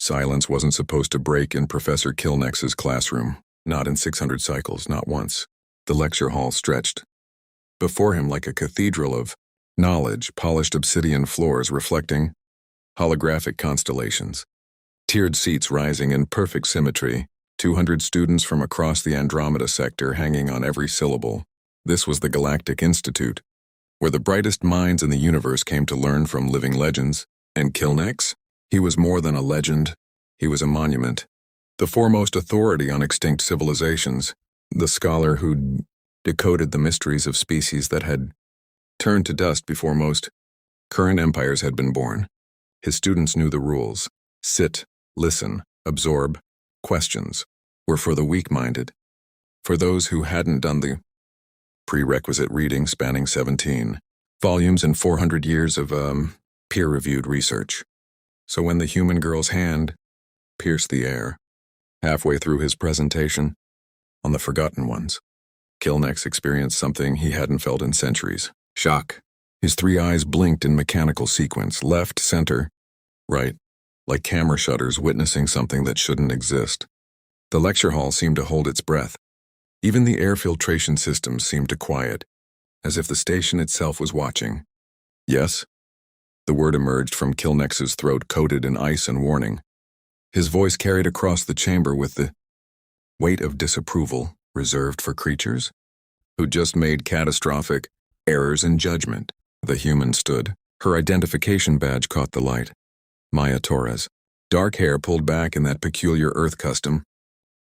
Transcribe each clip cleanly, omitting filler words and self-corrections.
Silence wasn't supposed to break in Professor Kilnex's classroom. Not in 600 cycles, not once. The lecture hall stretched before him like a cathedral of knowledge, polished obsidian floors reflecting holographic constellations. Tiered seats rising in perfect symmetry, 200 students from across the Andromeda sector hanging on every syllable. This was the Galactic Institute, where the brightest minds in the universe came to learn from living legends. And Kilnex? He was more than a legend. He was a monument. The foremost authority on extinct civilizations. The scholar who decoded the mysteries of species that had turned to dust before most current empires had been born. His students knew the rules. Sit, listen, absorb. Questions were for the weak-minded, for those who hadn't done the prerequisite reading spanning 17 volumes and 400 years of peer-reviewed research. So when the human girl's hand pierced the air, halfway through his presentation, on the forgotten ones, Kilnex experienced something he hadn't felt in centuries. Shock. His three eyes blinked in mechanical sequence, left, center, right, like camera shutters witnessing something that shouldn't exist. The lecture hall seemed to hold its breath. Even the air filtration systems seemed to quiet, as if the station itself was watching. Yes? The word emerged from Kilnex's throat, coated in ice and warning. His voice carried across the chamber with the weight of disapproval reserved for creatures who just made catastrophic errors in judgment. The human stood. Her identification badge caught the light. Maya Torres. Dark hair pulled back in that peculiar Earth custom.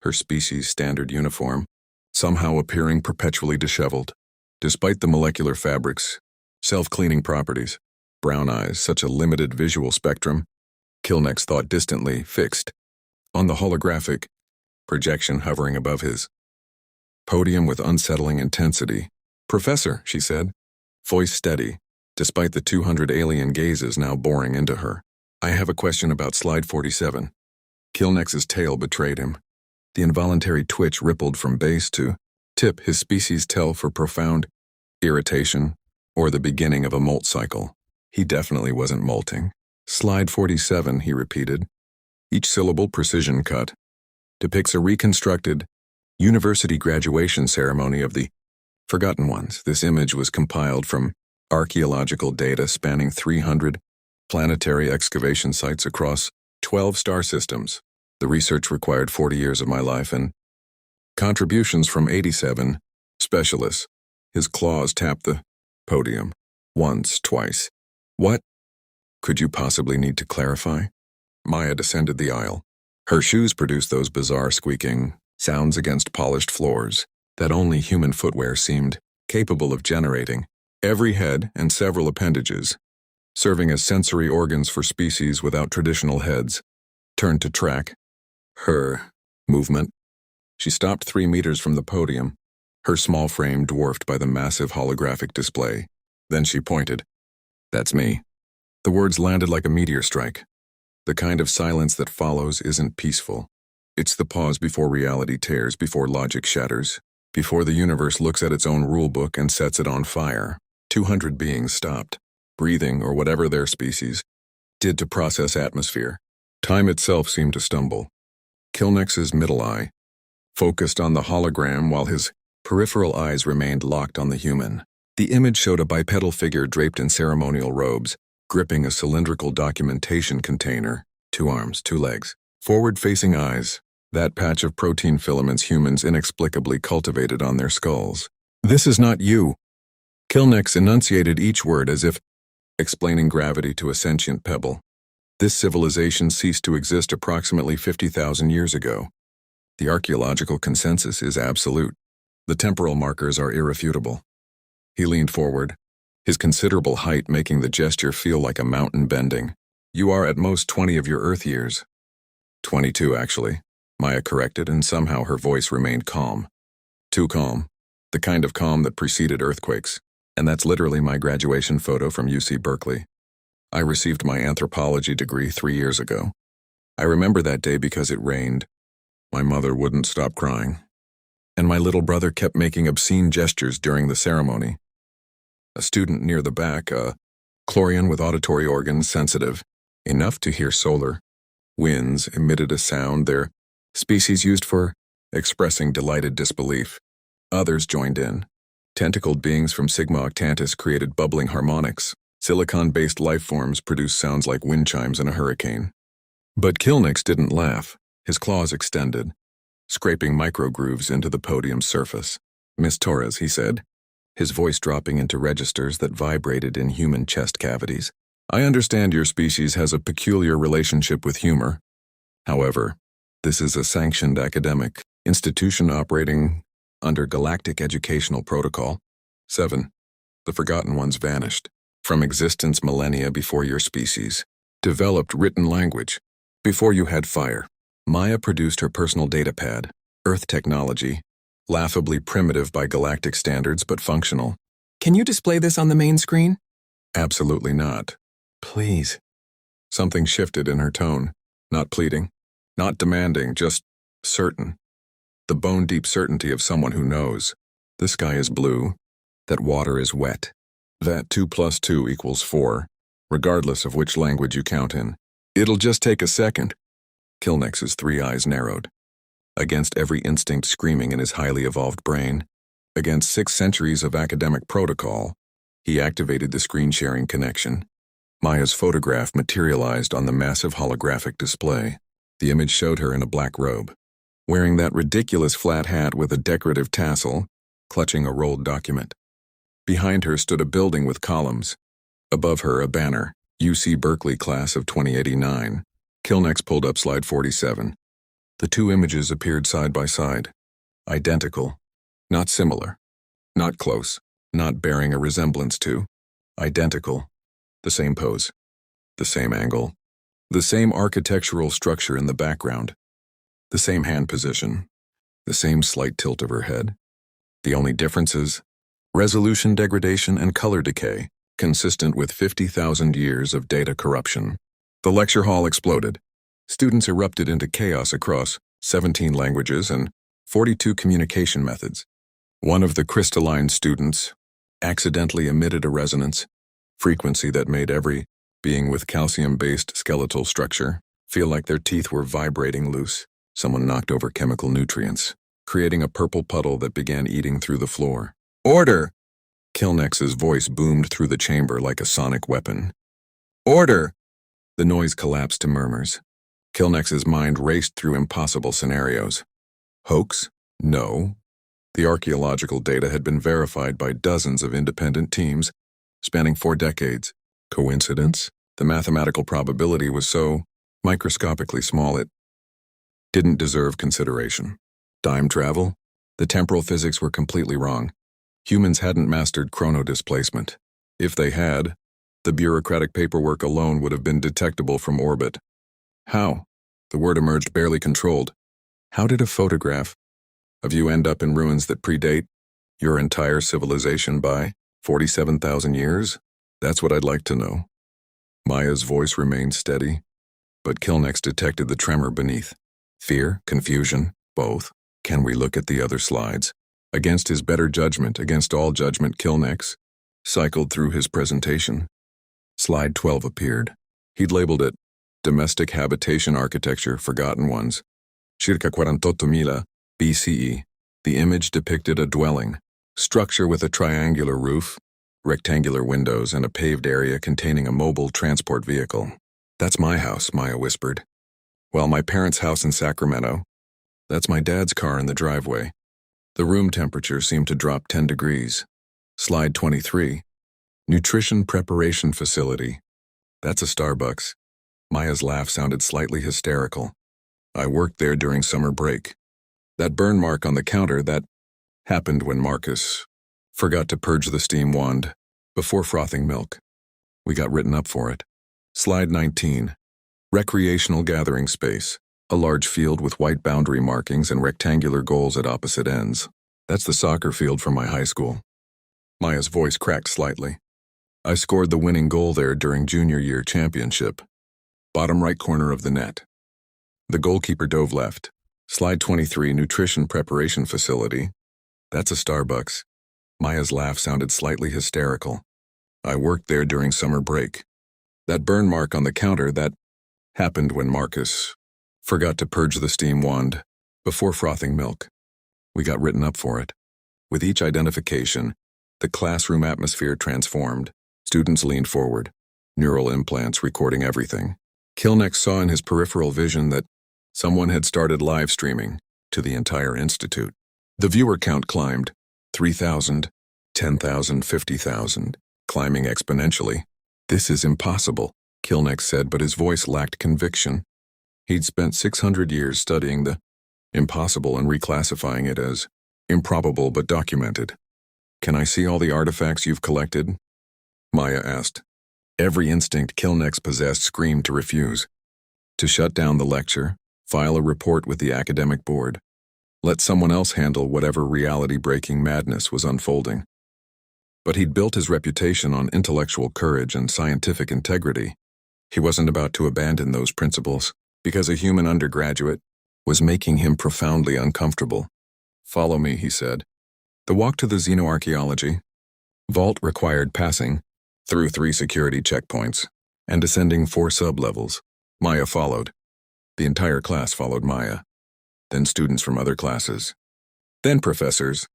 Her species' standard uniform, somehow appearing perpetually disheveled. Despite the molecular fabric's self-cleaning properties. Brown eyes, such a limited visual spectrum. Kilnex thought distantly, fixed on the holographic projection hovering above his podium with unsettling intensity. "Professor," she said, voice steady, despite the 200 alien gazes now boring into her. "I have a question about slide 47. Kilnex's tail betrayed him. The involuntary twitch rippled from base to tip, his species tell for profound irritation or the beginning of a molt cycle. He definitely wasn't molting. Slide 47, he repeated. Each syllable precision cut. Depicts a reconstructed university graduation ceremony of the forgotten ones. This image was compiled from archaeological data spanning 300 planetary excavation sites across 12 star systems. The research required 40 years of my life and contributions from 87 specialists. His claws tapped the podium. Once, twice. What could you possibly need to clarify? Maya descended the aisle. Her shoes produced those bizarre squeaking sounds against polished floors that only human footwear seemed capable of generating. Every head and several appendages, serving as sensory organs for species without traditional heads, turned to track her movement. She stopped 3 meters from the podium, her small frame dwarfed by the massive holographic display. Then she pointed. "That's me." The words landed like a meteor strike. The kind of silence that follows isn't peaceful. It's the pause before reality tears, before logic shatters, before the universe looks at its own rulebook and sets it on fire. 200 beings stopped, breathing or whatever their species did to process atmosphere. Time itself seemed to stumble. Kilnex's middle eye focused on the hologram while his peripheral eyes remained locked on the human. The image showed a bipedal figure draped in ceremonial robes, gripping a cylindrical documentation container, 2 arms, 2 legs, forward-facing eyes, that patch of protein filaments humans inexplicably cultivated on their skulls. "This is not you." Kilnex enunciated each word as if explaining gravity to a sentient pebble. This civilization ceased to exist approximately 50,000 years ago. The archaeological consensus is absolute. The temporal markers are irrefutable. He leaned forward, his considerable height making the gesture feel like a mountain bending. "You are at most 20 of your Earth years." 22, actually, Maya corrected, and somehow her voice remained calm. Too calm. The kind of calm that preceded earthquakes. And that's literally my graduation photo from UC Berkeley. I received my anthropology degree 3 years ago. I remember that day because it rained. My mother wouldn't stop crying. And my little brother kept making obscene gestures during the ceremony. A student near the back, a Chlorian with auditory organs sensitive, enough to hear solar Winds emitted a sound their species used for expressing delighted disbelief. Others joined in. Tentacled beings from Sigma Octantis created bubbling harmonics. Silicon-based life forms produced sounds like wind chimes in a hurricane. But Kilnex didn't laugh. His claws extended, scraping microgrooves into the podium's surface. "Miss Torres," he said, his voice dropping into registers that vibrated in human chest cavities. "I understand your species has a peculiar relationship with humor. However, this is a sanctioned academic institution operating under Galactic Educational Protocol. 7. The Forgotten Ones vanished from existence millennia before your species. Developed written language before you had fire. Maya produced her personal datapad, Earth technology, laughably primitive by galactic standards but functional." "Can you display this on the main screen?" "Absolutely not." "Please." Something shifted in her tone, not pleading, not demanding, just certain. The bone-deep certainty of someone who knows. The sky is blue, that water is wet, that 2 + 2 = 4, regardless of which language you count in. It'll just take a second. Kilnex's 3 eyes narrowed. Against every instinct screaming in his highly evolved brain, against 6 centuries of academic protocol, he activated the screen-sharing connection. Maya's photograph materialized on the massive holographic display. The image showed her in a black robe, wearing that ridiculous flat hat with a decorative tassel, clutching a rolled document. Behind her stood a building with columns. Above her, a banner, UC Berkeley class of 2089. Kilnex pulled up slide 47. The 2 images appeared side by side. Identical. Not similar. Not close. Not bearing a resemblance to. Identical. The same pose. The same angle. The same architectural structure in the background. The same hand position. The same slight tilt of her head. The only differences: resolution degradation and color decay, consistent with 50,000 years of data corruption. The lecture hall exploded. Students erupted into chaos across 17 languages and 42 communication methods. One of the crystalline students accidentally emitted a resonance frequency that made every being with calcium-based skeletal structure feel like their teeth were vibrating loose. Someone knocked over chemical nutrients, creating a purple puddle that began eating through the floor. "Order!" Kilnex's voice boomed through the chamber like a sonic weapon. "Order!" The noise collapsed to murmurs. Kilnex's mind raced through impossible scenarios. Hoax? No. The archaeological data had been verified by dozens of independent teams, spanning 4 decades. Coincidence? The mathematical probability was so microscopically small it didn't deserve consideration. Time travel? The temporal physics were completely wrong. Humans hadn't mastered chronodisplacement. If they had, the bureaucratic paperwork alone would have been detectable from orbit. How? The word emerged barely controlled. How did a photograph of you end up in ruins that predate your entire civilization by 47,000 years? That's what I'd like to know. Maya's voice remained steady, but Kilnex detected the tremor beneath. Fear, confusion, both. Can we look at the other slides? Against his better judgment, against all judgment, Kilnex cycled through his presentation. Slide 12 appeared. He'd labeled it Domestic Habitation Architecture, Forgotten Ones. Circa 48,000 BCE. The image depicted a dwelling, structure with a triangular roof, rectangular windows, and a paved area containing a mobile transport vehicle. "That's my house," Maya whispered. "Well, my parents' house in Sacramento. That's my dad's car in the driveway." The room temperature seemed to drop 10 degrees. Slide 23. Nutrition Preparation Facility. "That's a Starbucks." Maya's laugh sounded slightly hysterical. "I worked there during summer break. That burn mark on the counter, that happened when Marcus forgot to purge the steam wand before frothing milk. We got written up for it." Slide 19. Recreational gathering space. A large field with white boundary markings and rectangular goals at opposite ends. "That's the soccer field from my high school." Maya's voice cracked slightly. "I scored the winning goal there during junior year championship. Bottom right corner of the net." The goalkeeper dove left. Slide 23, Nutrition Preparation Facility. "That's a Starbucks." Maya's laugh sounded slightly hysterical. "I worked there during summer break. That burn mark on the counter, that happened when Marcus forgot to purge the steam wand before frothing milk. We got written up for it. With each identification, the classroom atmosphere transformed. Students leaned forward, neural implants recording everything. Kilnex saw in his peripheral vision that someone had started live streaming to the entire institute. The viewer count climbed, 3,000, 10,000, 50,000, climbing exponentially. "This is impossible," Kilnex said, but his voice lacked conviction. He'd spent 600 years studying the impossible and reclassifying it as improbable but documented. "Can I see all the artifacts you've collected?" Maya asked. Every instinct Kilnex possessed screamed to refuse. To shut down the lecture, file a report with the academic board. Let someone else handle whatever reality-breaking madness was unfolding. But he'd built his reputation on intellectual courage and scientific integrity. He wasn't about to abandon those principles, because a human undergraduate was making him profoundly uncomfortable. "Follow me," he said. The walk to the xenoarchaeology vault required passing through 3 security checkpoints and ascending 4 sub-levels. Maya followed. The entire class followed Maya. Then students from other classes. Then professors.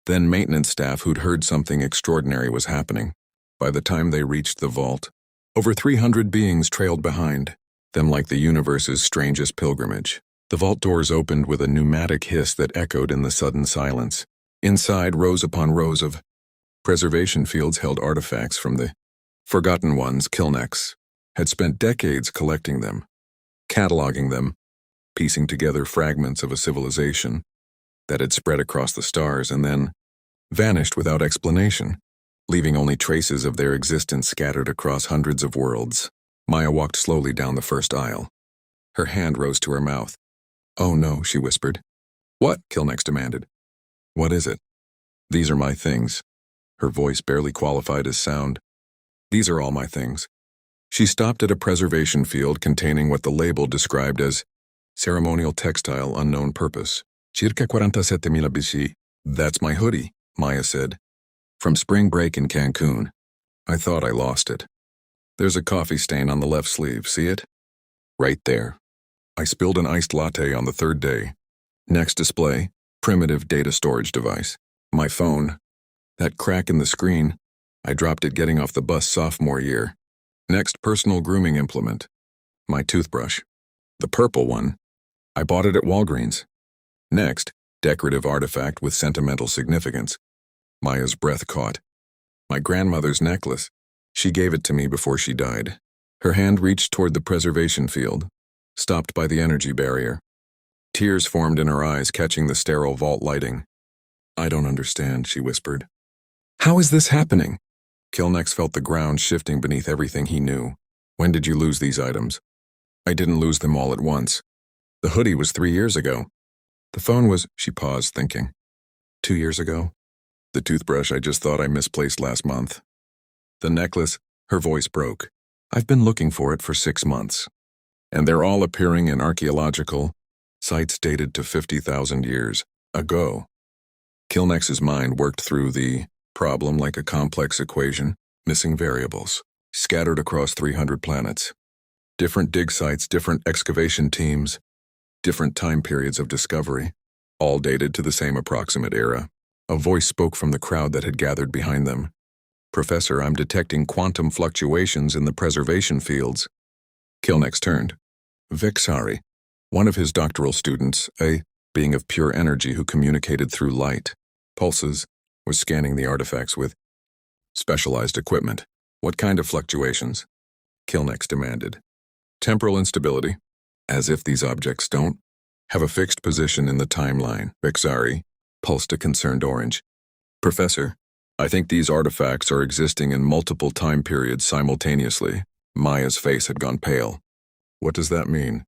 Then maintenance staff who'd heard something extraordinary was happening. By the time they reached the vault, over 300 beings trailed behind them like the universe's strangest pilgrimage. The vault doors opened with a pneumatic hiss that echoed in the sudden silence. Inside, rows upon rows of preservation fields held artifacts from the forgotten ones. Kilnex had spent decades collecting them, cataloging them, piecing together fragments of a civilization that had spread across the stars and then vanished without explanation, leaving only traces of their existence scattered across hundreds of worlds. Maya walked slowly down the first aisle. Her hand rose to her mouth. "Oh no," she whispered. "What?" Kilnex demanded. "What is it?" "These are my things." Her voice barely qualified as sound. "These are all my things." She stopped at a preservation field containing what the label described as ceremonial textile unknown purpose. "Circa 47,000 BC. That's my hoodie," Maya said. "From spring break in Cancun. I thought I lost it. There's a coffee stain on the left sleeve, see it? Right there. I spilled an iced latte on the 3rd day. Next display, primitive data storage device. My phone. That crack in the screen, I dropped it getting off the bus sophomore year. Next, personal grooming implement. My toothbrush. The purple one. I bought it at Walgreens. Next, decorative artifact with sentimental significance. Maya's breath caught. My grandmother's necklace. She gave it to me before she died. Her hand reached toward the preservation field, stopped by the energy barrier. Tears formed in her eyes, catching the sterile vault lighting. "I don't understand," she whispered. "How is this happening?" Kilnex felt the ground shifting beneath everything he knew. "When did you lose these items?" "I didn't lose them all at once. The hoodie was 3 years ago. The phone was—" She paused, thinking. 2 years ago? The toothbrush I just thought I misplaced last month. The necklace, her voice broke. I've been looking for it for 6 months. And they're all appearing in archaeological sites dated to 50,000 years ago. Kilnex's mind worked through the problem like a complex equation, missing variables, scattered across 300 planets. Different dig sites, different excavation teams, different time periods of discovery, all dated to the same approximate era. A voice spoke from the crowd that had gathered behind them. "Professor, I'm detecting quantum fluctuations in the preservation fields." Kilnex turned. Vexari, one of his doctoral students, a being of pure energy who communicated through light, pulses, was scanning the artifacts with specialized equipment. "What kind of fluctuations?" Kilnex demanded. "Temporal instability, as if these objects don't have a fixed position in the timeline." Vexari pulsed a concerned orange. "Professor, I think these artifacts are existing in multiple time periods simultaneously." Maya's face had gone pale. "What does that mean?"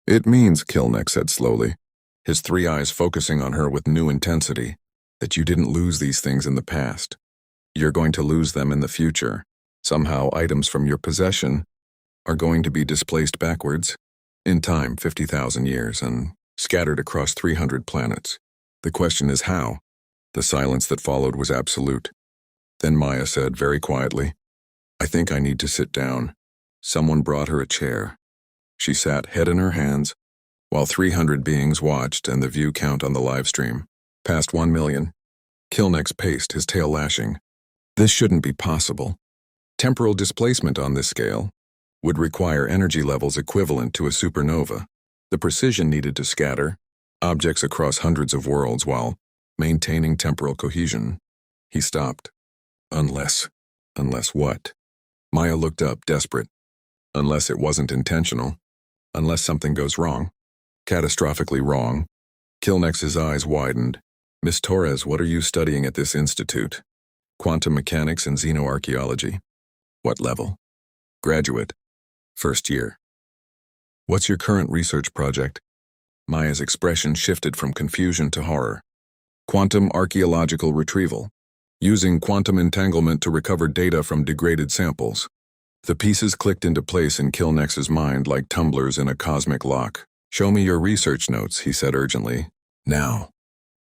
"It means," Kilnex said slowly, his 3 eyes focusing on her with new intensity, "that you didn't lose these things in the past. You're going to lose them in the future. Somehow items from your possession are going to be displaced backwards, in time 50,000 years, and scattered across 300 planets. The question is how?" The silence that followed was absolute. Then Maya said very quietly, "I think I need to sit down." Someone brought her a chair. She sat, head in her hands, while 300 beings watched and the view count on the live stream passed 1 million. Kilnex paced, his tail lashing. This shouldn't be possible. Temporal displacement on this scale would require energy levels equivalent to a supernova. The precision needed to scatter objects across hundreds of worlds while maintaining temporal cohesion. He stopped. Unless what? Maya looked up, desperate. Unless it wasn't intentional. Unless something goes wrong. Catastrophically wrong. Kilnex's eyes widened. Miss Torres, what are you studying at this institute? Quantum mechanics and xenoarchaeology. What level? Graduate. First year. What's your current research project? Maya's expression shifted from confusion to horror. Quantum archaeological retrieval. Using quantum entanglement to recover data from degraded samples. The pieces clicked into place in Kilnex's mind like tumblers in a cosmic lock. Show me your research notes, he said urgently. Now.